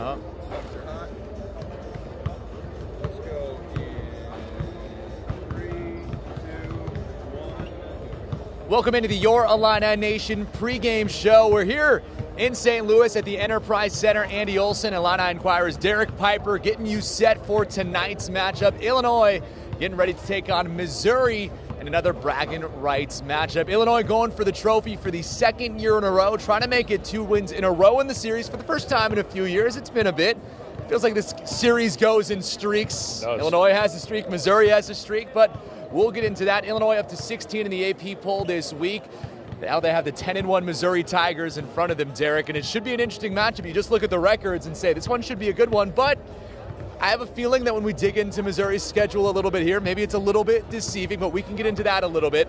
Uh-huh. Let's go in 3, 2, 1. Welcome into the Your Illini Nation pregame show. We're here in St. Louis at the Enterprise Center. Andy Olson, Illini Inquirer's Derek Piper getting you set for tonight's matchup. Illinois getting ready to take on Missouri in another Braggin Rights matchup. Illinois going for the trophy for the second year in a row, trying to make it 2 wins in a row in the series for the first time in a few years. It's been a bit. Feels like this series goes in streaks. Illinois has a streak, Missouri has a streak, but we'll get into that. Illinois up to 16 in the AP poll this week. Now they have the 10-1 Missouri Tigers in front of them, Derek, and it should be an interesting matchup. You just look at the records and say this one should be a good one, but I have a feeling that when we dig into Missouri's schedule a little bit here, maybe it's a little bit deceiving, but we can get into that a little bit.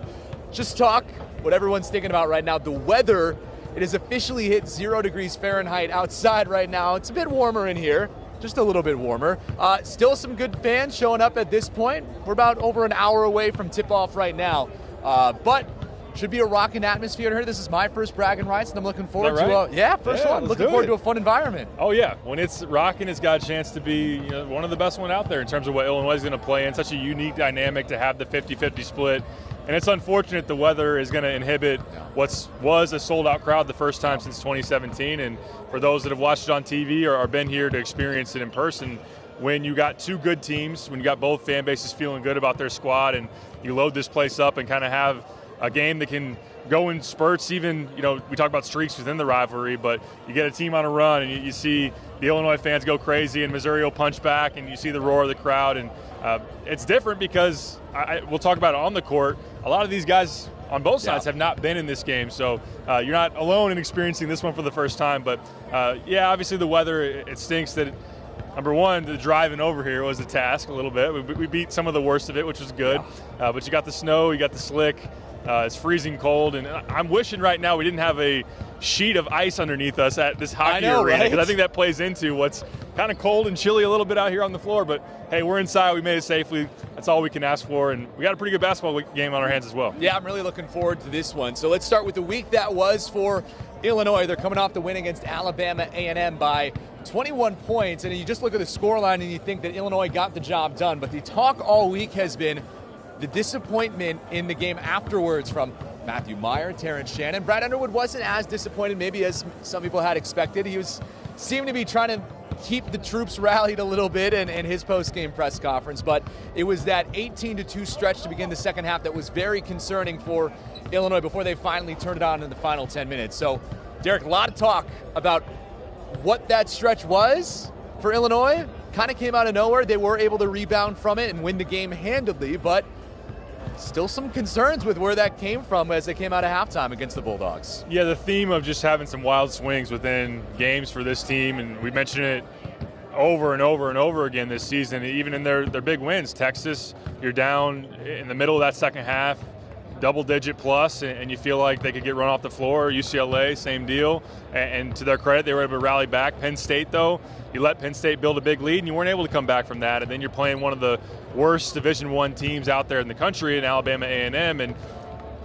Just talk what everyone's thinking about right now. The weather, it has officially hit 0 degrees Fahrenheit outside right now. It's a bit warmer in here, just a little bit warmer. Still some good fans showing up at this point. We're about over an hour away from tip-off right now, but should be a rocking atmosphere here. This is my first Braggin Rights, and I'm looking forward to first one. Looking forward to a fun environment. Oh yeah, when it's rocking, it's got a chance to be one of the best one out there in terms of what Illinois is going to play in. Such a unique dynamic to have the 50-50 split, and it's unfortunate the weather is going to inhibit what was a sold-out crowd the first time since 2017. And for those that have watched it on TV or been here to experience it in person, when you got two good teams, when you got both fan bases feeling good about their squad, and you load this place up and kind of have a game that can go in spurts. Even, we talk about streaks within the rivalry, but you get a team on a run and you see the Illinois fans go crazy and Missouri will punch back and you see the roar of the crowd. And it's different because we'll talk about it on the court. A lot of these guys on both sides have not been in this game. So you're not alone in experiencing this one for the first time. But obviously the weather, it stinks that number one, the driving over here was a task a little bit. We beat some of the worst of it, which was good. But you got the snow, you got the slick. It's freezing cold, and I'm wishing right now we didn't have a sheet of ice underneath us at this hockey arena, because I think that plays into what's kind of cold and chilly a little bit out here on the floor. But hey, we're inside. We made it safely. That's all we can ask for, and we got a pretty good basketball game on our hands as well. Yeah, I'm really looking forward to this one. So let's start with the week that was for Illinois. They're coming off the win against Alabama A&M by 21 points, and you just look at the scoreline and you think that Illinois got the job done. But the talk all week has been the disappointment in the game afterwards from Matthew Meyer, Terrence Shannon. Brad Underwood wasn't as disappointed maybe as some people had expected. He seemed to be trying to keep the troops rallied a little bit in his post-game press conference, but it was that 18-2 stretch to begin the second half that was very concerning for Illinois before they finally turned it on in the final 10 minutes. So, Derek, a lot of talk about what that stretch was for Illinois. Kind of came out of nowhere. They were able to rebound from it and win the game handedly, but still some concerns with where that came from as they came out of halftime against the Bulldogs. Yeah, the theme of just having some wild swings within games for this team, and we mentioned it over and over and over again this season, even in their big wins. Texas, you're down in the middle of that second half, double-digit plus, and you feel like they could get run off the floor. UCLA, same deal. And to their credit, they were able to rally back. Penn State, though, you let Penn State build a big lead, and you weren't able to come back from that. And then you're playing one of the worst Division I teams out there in the country in Alabama A&M, and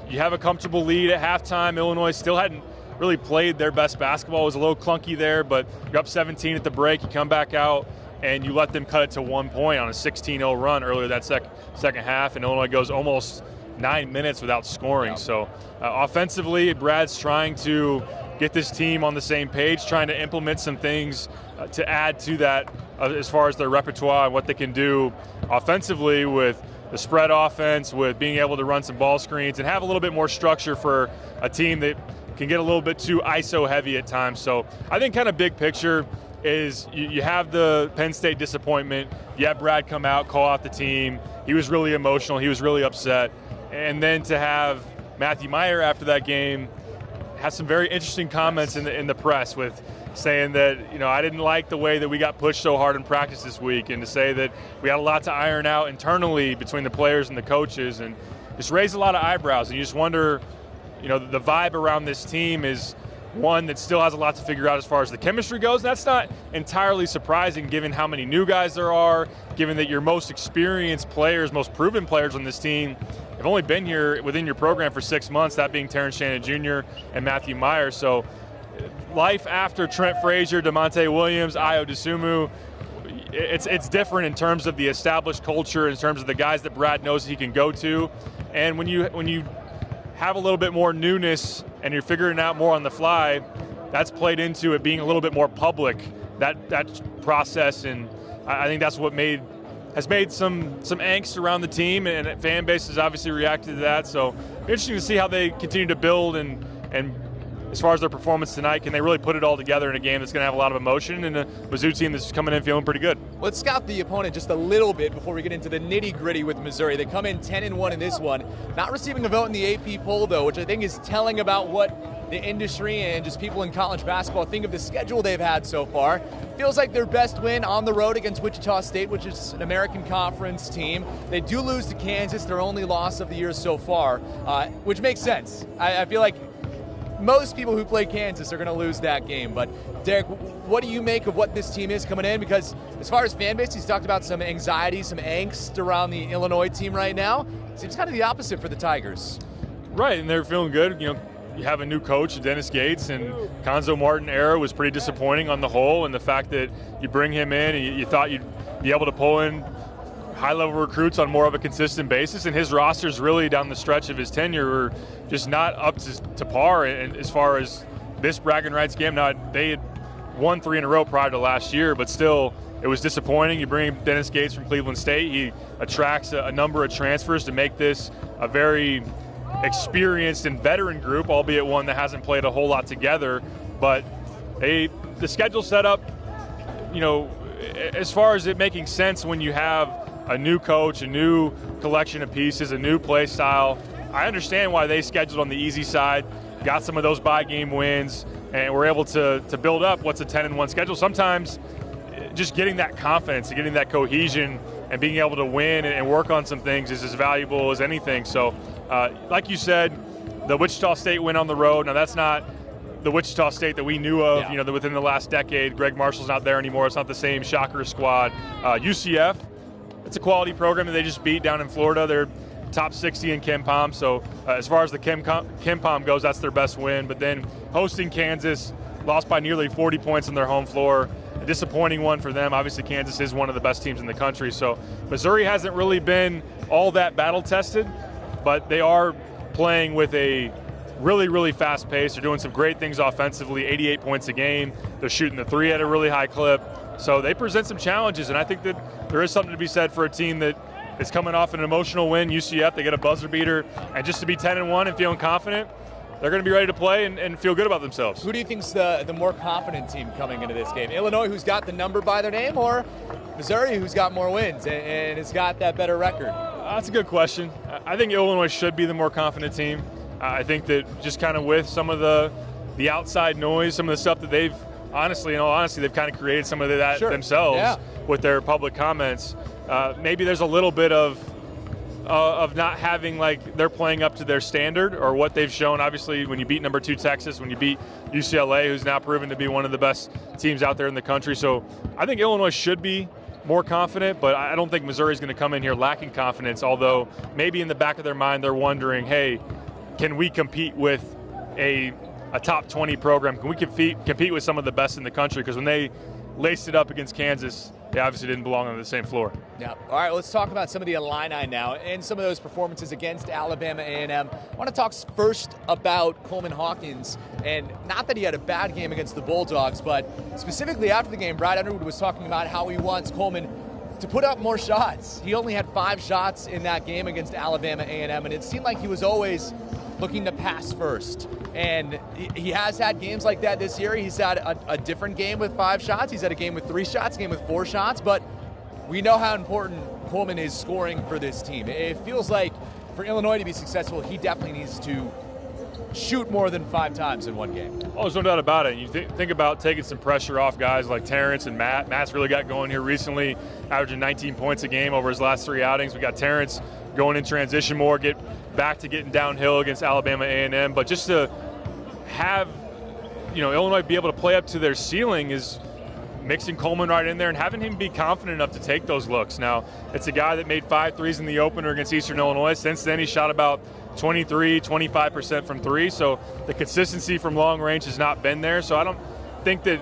you have a comfortable lead at halftime. Illinois still hadn't really played their best basketball. It was a little clunky there, but you're up 17 at the break. You come back out, and you let them cut it to 1 point on a 16-0 run earlier that second half, and Illinois goes almost 9 minutes without scoring. Yeah. So offensively, Brad's trying to get this team on the same page, trying to implement some things to add to that as far as their repertoire and what they can do offensively with the spread offense, with being able to run some ball screens and have a little bit more structure for a team that can get a little bit too ISO heavy at times. So I think kind of big picture is you have the Penn State disappointment. You have Brad come out, call out the team. He was really emotional. He was really upset. And then to have Matthew Meyer after that game have some very interesting comments in the press with saying that, I didn't like the way that we got pushed so hard in practice this week, and to say that we had a lot to iron out internally between the players and the coaches, and just raised a lot of eyebrows. And you just wonder, the vibe around this team is one that still has a lot to figure out as far as the chemistry goes. That's not entirely surprising given how many new guys there are, given that your most experienced players, most proven players on this team have only been here within your program for 6 months, that being Terrence Shannon Jr. and Matthew Meyer. So life after Trent Frazier, DeMonte Williams, Ayo Dosunmu, it's different in terms of the established culture, in terms of the guys that Brad knows he can go to. And when you have a little bit more newness and you're figuring it out more on the fly, that's played into it being a little bit more public, that process. And I think that's what has made some angst around the team, and fan base has obviously reacted to that. So interesting to see how they continue to build, and as far as their performance tonight, can they really put it all together in a game that's going to have a lot of emotion, and a Mizzou team that's coming in feeling pretty good. Let's scout the opponent just a little bit before we get into the nitty-gritty with Missouri. They come in 10-1 in this one, not receiving a vote in the AP poll, though, which I think is telling about what the industry and just people in college basketball think of the schedule they've had so far. Feels like their best win on the road against Wichita State, which is an American Conference team. They do lose to Kansas, their only loss of the year so far, which makes sense. I feel like most people who play Kansas are going to lose that game. But Derek, what do you make of what this team is coming in? Because as far as fan base, he's talked about some anxiety, some angst around the Illinois team right now. Seems kind of the opposite for the Tigers. Right, and they're feeling good. You have a new coach, Dennis Gates, and Konzo Martin era was pretty disappointing on the whole, and the fact that you bring him in and you thought you'd be able to pull in high-level recruits on more of a consistent basis, and his rosters really down the stretch of his tenure were just not up to par. And as far as this Braggin Rights game, now they had won 3 in a row prior to last year, but still it was disappointing. You bring Dennis Gates from Cleveland State, he attracts a number of transfers to make this a very experienced and veteran group, albeit one that hasn't played a whole lot together. But the schedule set up, as far as it making sense when you have a new coach, a new collection of pieces, a new play style. I understand why they scheduled on the easy side, got some of those bye-game wins, and were able to build up what's a 10-1 schedule. Sometimes just getting that confidence and getting that cohesion and being able to win and work on some things is as valuable as anything. So, like you said, the Wichita State win on the road. Now, that's not the Wichita State that we knew of, within the last decade. Greg Marshall's not there anymore. It's not the same Shocker squad. UCF, it's a quality program that they just beat down in Florida. They're top 60 in KenPom. So as far as the KenPom goes, that's their best win. But then hosting Kansas, lost by nearly 40 points on their home floor. A disappointing one for them. Obviously, Kansas is one of the best teams in the country. So Missouri hasn't really been all that battle-tested, but they are playing with a really, really fast pace. They're doing some great things offensively, 88 points a game. They're shooting the three at a really high clip. So they present some challenges, and I think that there is something to be said for a team that is coming off an emotional win. UCF, they get a buzzer beater, and just to be 10-1 and feeling confident, they're going to be ready to play and feel good about themselves. Who do you think's the more confident team coming into this game? Illinois, who's got the number by their name, or Missouri, who's got more wins and has got that better record? That's a good question. I think Illinois should be the more confident team. I think that just kind of with some of the outside noise, some of the stuff that they've honestly, they've kind of created some of that themselves with their public comments. Maybe there's a little bit of not having, like, they're playing up to their standard or what they've shown. Obviously, when you beat number 2 Texas, when you beat UCLA, who's now proven to be one of the best teams out there in the country. So I think Illinois should be more confident, but I don't think Missouri's going to come in here lacking confidence, although maybe in the back of their mind they're wondering, hey, can we compete with a top 20 program? Can we compete with some of the best in the country? Because when they laced it up against Kansas, they obviously didn't belong on the same floor. Yeah. All right, let's talk about some of the Illini now and some of those performances against Alabama A&M. I want to talk first about Coleman Hawkins, and not that he had a bad game against the Bulldogs, but specifically after the game, Brad Underwood was talking about how he wants Coleman to put up more shots. He only had 5 shots in that game against Alabama A&M, and it seemed like he was always looking to pass first. And he has had games like that this year. He's had a different game with 5 shots. He's had a game with 3 shots, a game with 4 shots, but we know how important Coleman is scoring for this team. It feels like for Illinois to be successful, he definitely needs to shoot more than 5 times in one game. Oh, there's no doubt about it. You think about taking some pressure off guys like Terrence and Matt. Matt's really got going here recently, averaging 19 points a game over his last 3 outings. We got Terrence going in transition more, get back to getting downhill against Alabama A&M. But just to have, Illinois be able to play up to their ceiling is mixing Coleman right in there and having him be confident enough to take those looks. Now, it's a guy that made 5 threes in the opener against Eastern Illinois. Since then, he shot about 23, 25% from three, so the consistency from long range has not been there. So I don't think that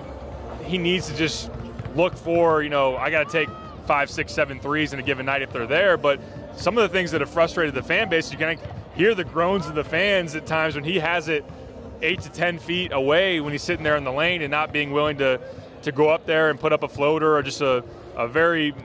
he needs to just look for, I got to take 5, 6, 7 threes in a given night if they're there. But some of the things that have frustrated the fan base, you can hear the groans of the fans at times when he has it 8 to 10 feet away when he's sitting there in the lane and not being willing to go up there and put up a floater or just a very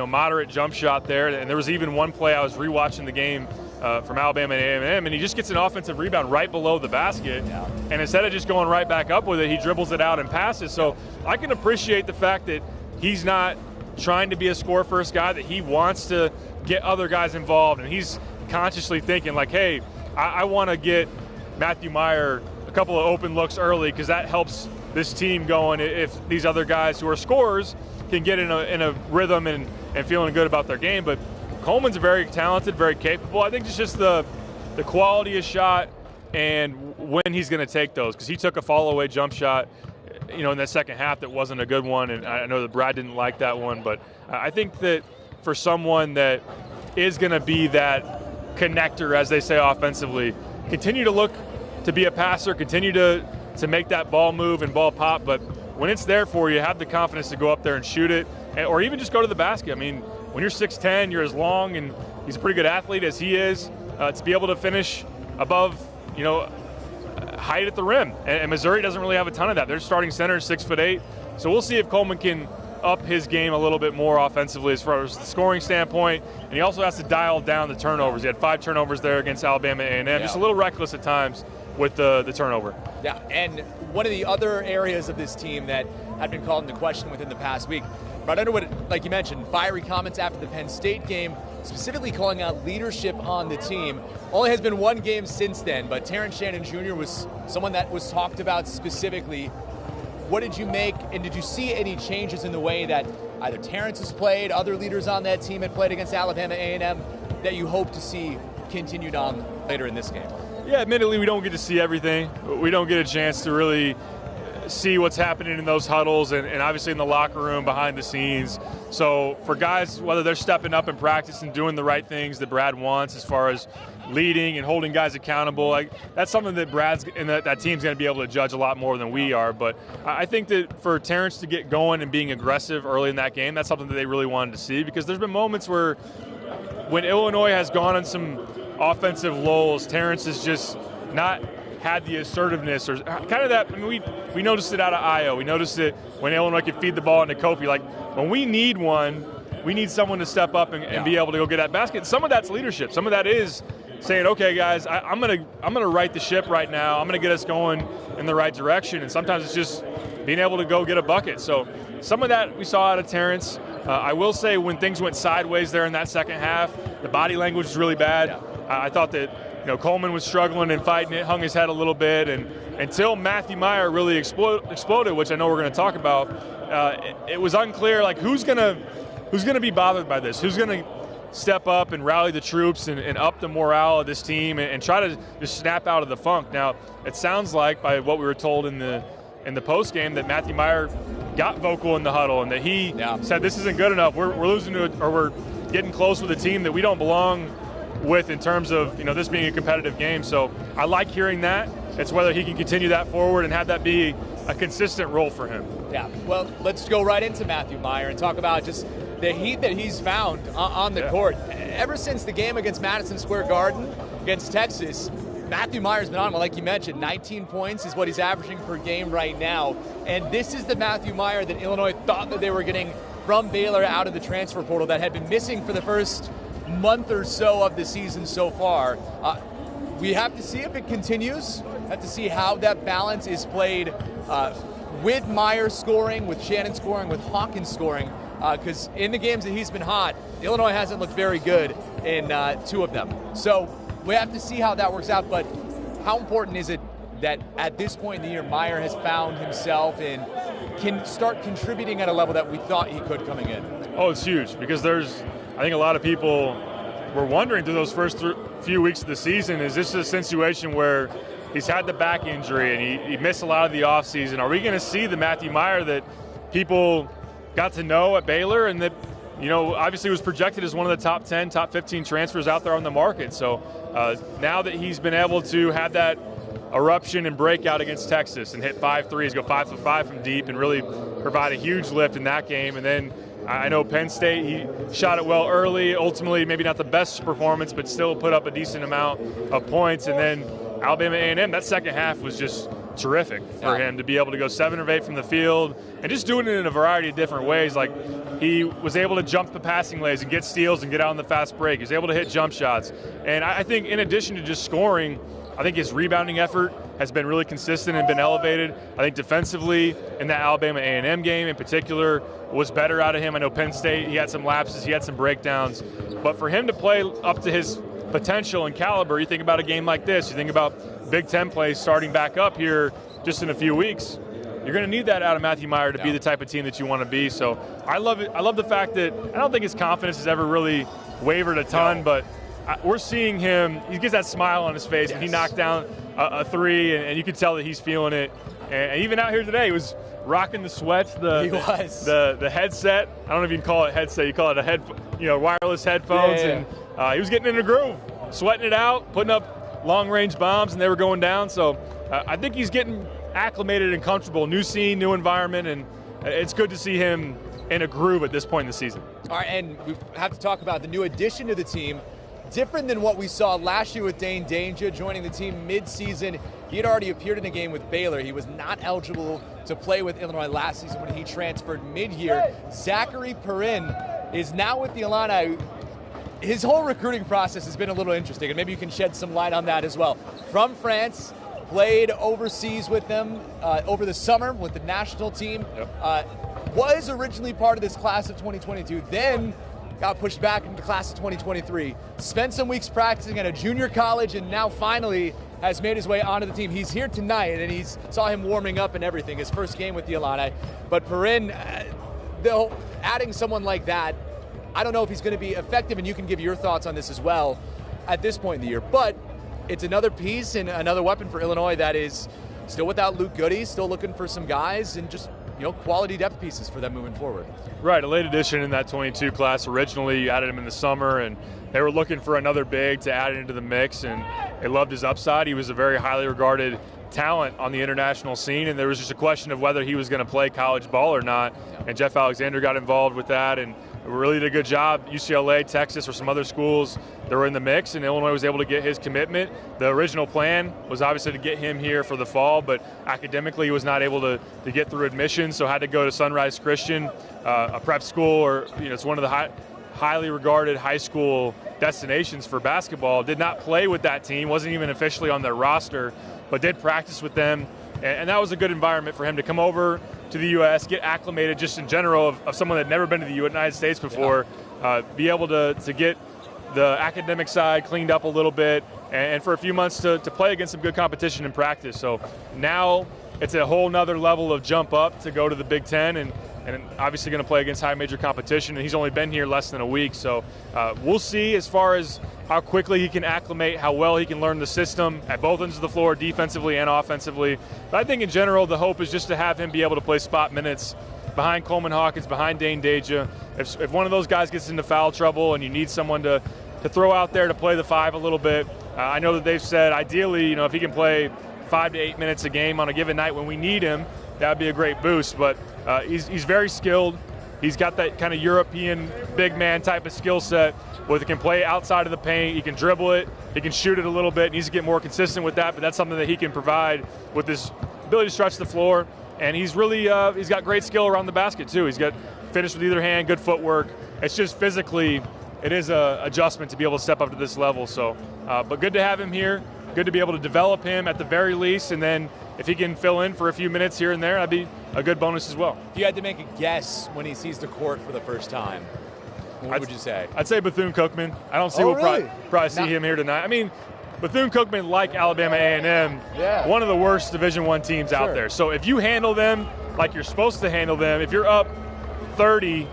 moderate jump shot there. And there was even one play, I was rewatching the game from Alabama and A&M, and he just gets an offensive rebound right below the basket, and instead of just going right back up with it, he dribbles it out and passes. So I can appreciate the fact that he's not trying to be a score-first guy, that he wants to get other guys involved, and he's consciously thinking like, hey, I want to get Matthew Meyer a couple of open looks early because that helps this team going if these other guys who are scorers can get in a rhythm and feeling good about their game. But Coleman's very talented, very capable. I think it's just the quality of shot and when he's going to take those, because he took a fall-away jump shot, in that second half that wasn't a good one, and I know that Brad didn't like that one, but I think that for someone that is going to be that connector, as they say offensively, continue to look to be a passer, continue to make that ball move and ball pop, but when it's there for you, have the confidence to go up there and shoot it, or even just go to the basket. I mean, when you're 6'10", you're as long, and he's a pretty good athlete as he is, to be able to finish above, height at the rim. And Missouri doesn't really have a ton of that. Their starting center is 6'8", so we'll see if Coleman can up his game a little bit more offensively as far as the scoring standpoint, and he also has to dial down the turnovers. He had 5 turnovers there against Alabama A&M, just a little reckless at times with the turnover. Yeah, and one of the other areas of this team that had been called into question within the past week, Brad Underwood, like you mentioned, fiery comments after the Penn State game, specifically calling out leadership on the team. Only has been one game since then, but Terrence Shannon Jr. was someone that was talked about specifically. What did you make, and did you see any changes in the way that either Terrence has played, other leaders on that team had played against Alabama A&M, that you hope to see continued on later in this game? Yeah, admittedly, we don't get to see everything. We don't get a chance to really see what's happening in those huddles and obviously in the locker room behind the scenes. So for guys, whether they're stepping up in practice and doing the right things that Brad wants as far as leading and holding guys accountable, that's something that Brad's and that team's going to be able to judge a lot more than we are. But I think that for Terrence to get going and being aggressive early in that game, that's something that they really wanted to see, because there's been moments where when Illinois has gone on some offensive lulls, Terrence has just not had the assertiveness or kind of that. I mean, we noticed it out of Io. We noticed it when Illinois could feed the ball into Kofi. Like, when we need one, we need someone to step up and be able to go get that basket. Some of that's leadership. Some of that is saying, okay, guys, I'm gonna right the ship right now. I'm gonna get us going in the right direction. And sometimes it's just being able to go get a bucket. So some of that we saw out of Terrence. I will say when things went sideways there in that second half, the body language was really bad. Yeah. I thought that Coleman was struggling and fighting it, hung his head a little bit, and until Matthew Meyer really exploded, which I know we're going to talk about, it was unclear who's going to be bothered by this, who's going to step up and rally the troops and up the morale of this team and try to just snap out of the funk. Now, it sounds like by what we were told in the post game that Matthew Meyer got vocal in the huddle and that he said this isn't good enough. We're losing to it, or we're getting close with a team that we don't belong with in terms of this being a competitive game. So I like hearing that. It's whether he can continue that forward and have that be a consistent role for him. Yeah, well, let's go right into Matthew Meyer and talk about just the heat that he's found on the court. Ever since the game against Madison Square Garden against Texas, Matthew Meyer's been on, well, like you mentioned, 19 points is what he's averaging per game right now. And this is the Matthew Meyer that Illinois thought that they were getting from Baylor out of the transfer portal, that had been missing for the first month or so of the season so far. We have to see if it continues. Have to see how that balance is played with Meyer scoring, with Shannon scoring, with Hawkins scoring. Because in the games that he's been hot, Illinois hasn't looked very good in 2 of them. So we have to see how that works out. But how important is it that at this point in the year, Meyer has found himself and can start contributing at a level that we thought he could coming in? Oh, it's huge, because I think a lot of people were wondering through those first few weeks of the season, is this a situation where he's had the back injury and he missed a lot of the offseason? Are we going to see the Matthew Meyer that people got to know at Baylor, and that, obviously was projected as one of the top 10, top 15 transfers out there on the market. So now that he's been able to have that eruption and breakout against Texas and hit 5 threes, go 5 for 5 from deep, and really provide a huge lift in that game. And then I know Penn State, he shot it well early, ultimately maybe not the best performance, but still put up a decent amount of points. And then Alabama A&M, that second half was just terrific for him to be able to go 7 of 8 from the field and just doing it in a variety of different ways. Like, he was able to jump the passing lanes and get steals and get out on the fast break. He was able to hit jump shots. And I think in addition to just scoring, I think his rebounding effort has been really consistent and been elevated. I think defensively in that Alabama A&M game in particular was better out of him. I know Penn State, he had some lapses, he had some breakdowns. But for him to play up to his potential and caliber, you think about a game like this, you think about Big Ten play starting back up here just in a few weeks, you're going to need that out of Matthew Meyer to be the type of team that you want to be. So I love it. I love the fact that I don't think his confidence has ever really wavered a ton, but we're seeing him, he gets that smile on his face when he knocked down a three, and you can tell that he's feeling it. And even out here today, he was rocking the sweats, the headset. I don't know if you can call it headset, you call it wireless headphones. And he was getting in a groove, sweating it out, putting up long-range bombs, and they were going down. So I think he's getting acclimated and comfortable. New scene, new environment, and it's good to see him in a groove at this point in the season. All right, and we have to talk about the new addition to the team. Different than what we saw last year with Dane Danger joining the team mid-season. He had already appeared in a game with Baylor. He was not eligible to play with Illinois last season when he transferred mid-year. Zachary Perrin is now with the Illini. His whole recruiting process has been a little interesting, and maybe you can shed some light on that as well. From France, played overseas with them over the summer with the national team. Was originally part of this class of 2022, then got pushed back into the class of 2023. Spent some weeks practicing at a junior college, and now finally has made his way onto the team. He's here tonight, and saw him warming up and everything, his first game with the Illini. But Perrin, adding someone like that, I don't know if he's going to be effective, and you can give your thoughts on this as well at this point in the year. But it's another piece and another weapon for Illinois that is still without Luke Goody, still looking for some guys, and just quality depth pieces for them moving forward. Right, a late addition in that 22 class. Originally, you added him in the summer, and they were looking for another big to add into the mix, and they loved his upside. He was a very highly regarded talent on the international scene, and there was just a question of whether he was going to play college ball or not, and Jeff Alexander got involved with that, and really did a good job. UCLA, Texas, or some other schools that were in the mix, and Illinois was able to get his commitment. The original plan was obviously to get him here for the fall, but academically he was not able to get through admission, so had to go to Sunrise Christian, a prep school, or it's one of the highly regarded high school destinations for basketball. Did not play with that team, wasn't even officially on their roster, but did practice with them, and that was a good environment for him to come over to the U.S., get acclimated just in general of someone that had never been to the United States before, be able to get the academic side cleaned up a little bit, and for a few months to play against some good competition in practice. So now it's a whole nother level of jump up to go to the Big Ten, and obviously going to play against high major competition, and he's only been here less than a week. So we'll see as far as how quickly he can acclimate, how well he can learn the system at both ends of the floor, defensively and offensively. But I think in general, the hope is just to have him be able to play spot minutes behind Coleman Hawkins, behind Dane Deja. If one of those guys gets into foul trouble and you need someone to throw out there to play the 5 a little bit, I know that they've said ideally, if he can play 5 to 8 minutes a game on a given night when we need him, that would be a great boost. But he's very skilled. He's got that kind of European big man type of skill set where he can play outside of the paint, he can dribble it, he can shoot it a little bit, needs to get more consistent with that, but that's something that he can provide with his ability to stretch the floor. And he's really, he's got great skill around the basket too. He's got finish with either hand, good footwork. It's just physically, it is an adjustment to be able to step up to this level. So, but good to have him here, good to be able to develop him at the very least, and then if he can fill in for a few minutes here and there, that'd be a good bonus as well. If you had to make a guess when he sees the court for the first time, what would you say? I'd say Bethune-Cookman. I don't see probably see him here tonight. I mean, Bethune-Cookman, like Alabama A&M, one of the worst Division I teams out there. So if you handle them like you're supposed to handle them, if you're up 30,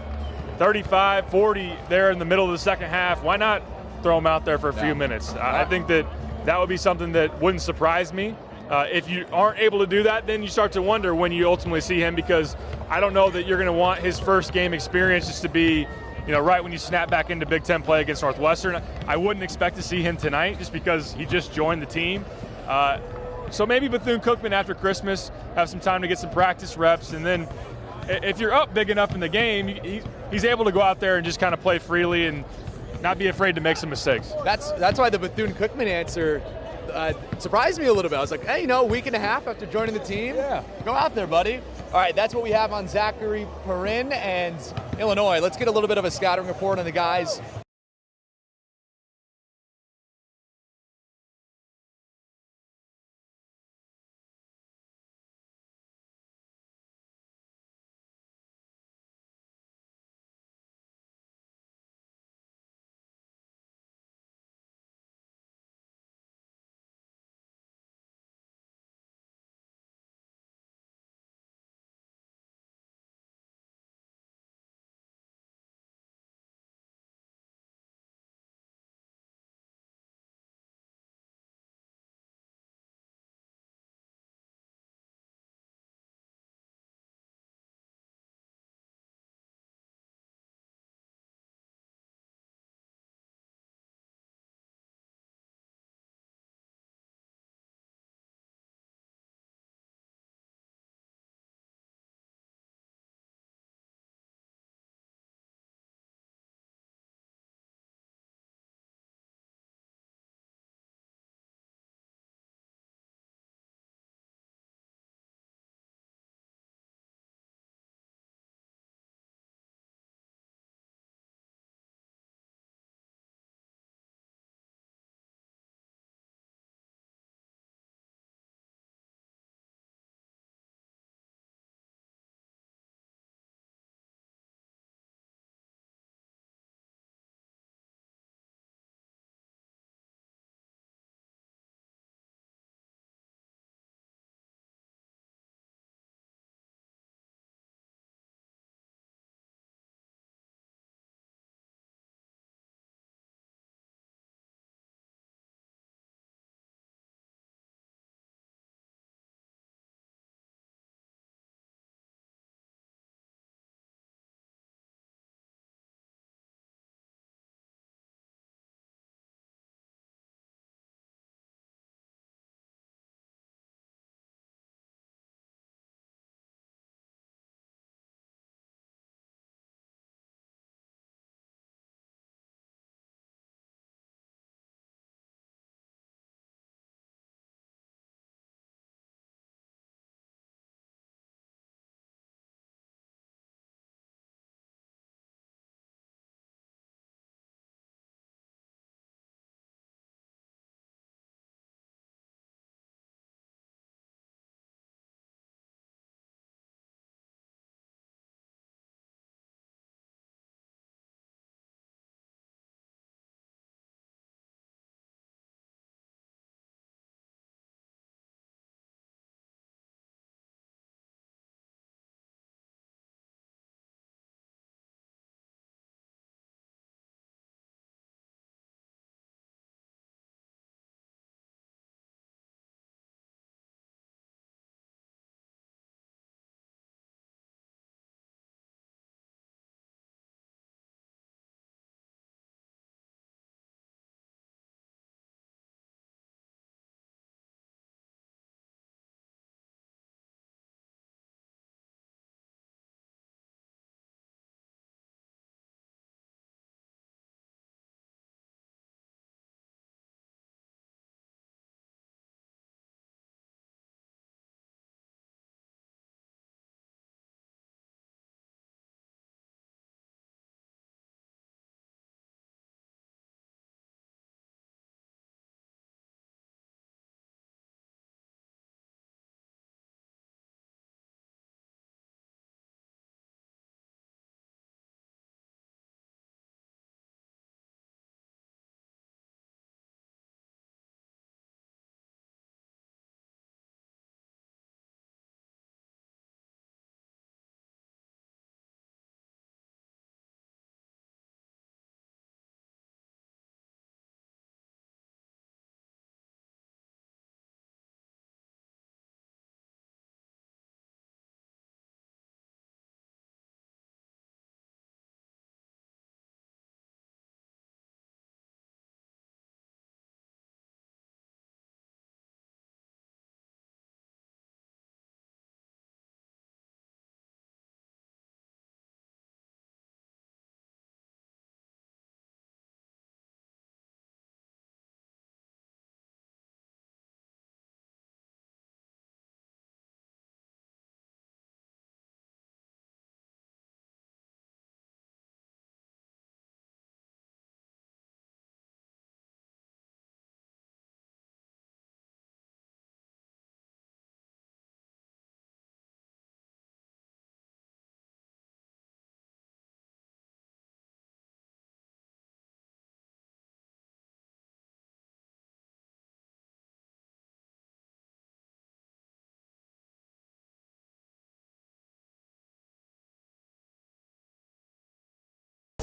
35, 40 there in the middle of the second half, why not throw them out there for a few minutes? I think that would be something that wouldn't surprise me. If you aren't able to do that, then you start to wonder when you ultimately see him, because I don't know that you're going to want his first game experience just to be, right when you snap back into Big Ten play against Northwestern. I wouldn't expect to see him tonight just because he just joined the team. So maybe Bethune-Cookman after Christmas, have some time to get some practice reps, and then if you're up big enough in the game, he's able to go out there and just kind of play freely and not be afraid to make some mistakes. That's why the Bethune-Cookman answer surprised me a little bit. I was like, hey, a week and a half after joining the team? Yeah. Go out there, buddy. All right, that's what we have on Zachary Perrin and Illinois. Let's get a little bit of a scouting report on the guys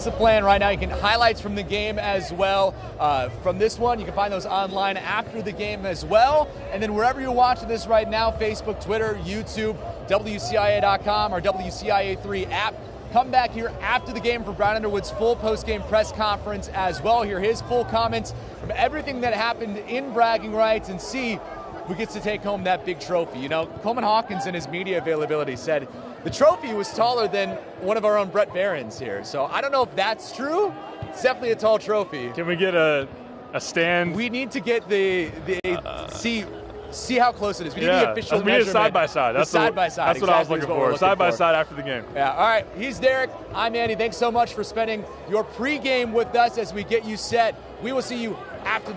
That's the plan right now. You can highlights from the game as well. From this one, you can find those online after the game as well. And then wherever you're watching this right now, Facebook, Twitter, YouTube, WCIA.com, or WCIA3 app. Come back here after the game for Brian Underwood's full post-game press conference as well. Hear his full comments from everything that happened in Bragging Rights and see who gets to take home that big trophy. You know, Coleman Hawkins in his media availability said the trophy was taller than one of our own Brett Barons here. So I don't know if that's true. It's definitely a tall trophy. Can we get a stand? We need to get see how close it is. We need the official measurement. We need side by side. That's side by side. That's what I was looking for. Side by side after the game. Yeah. All right. He's Derek. I'm Andy. Thanks so much for spending your pregame with us as we get you set. We will see you after the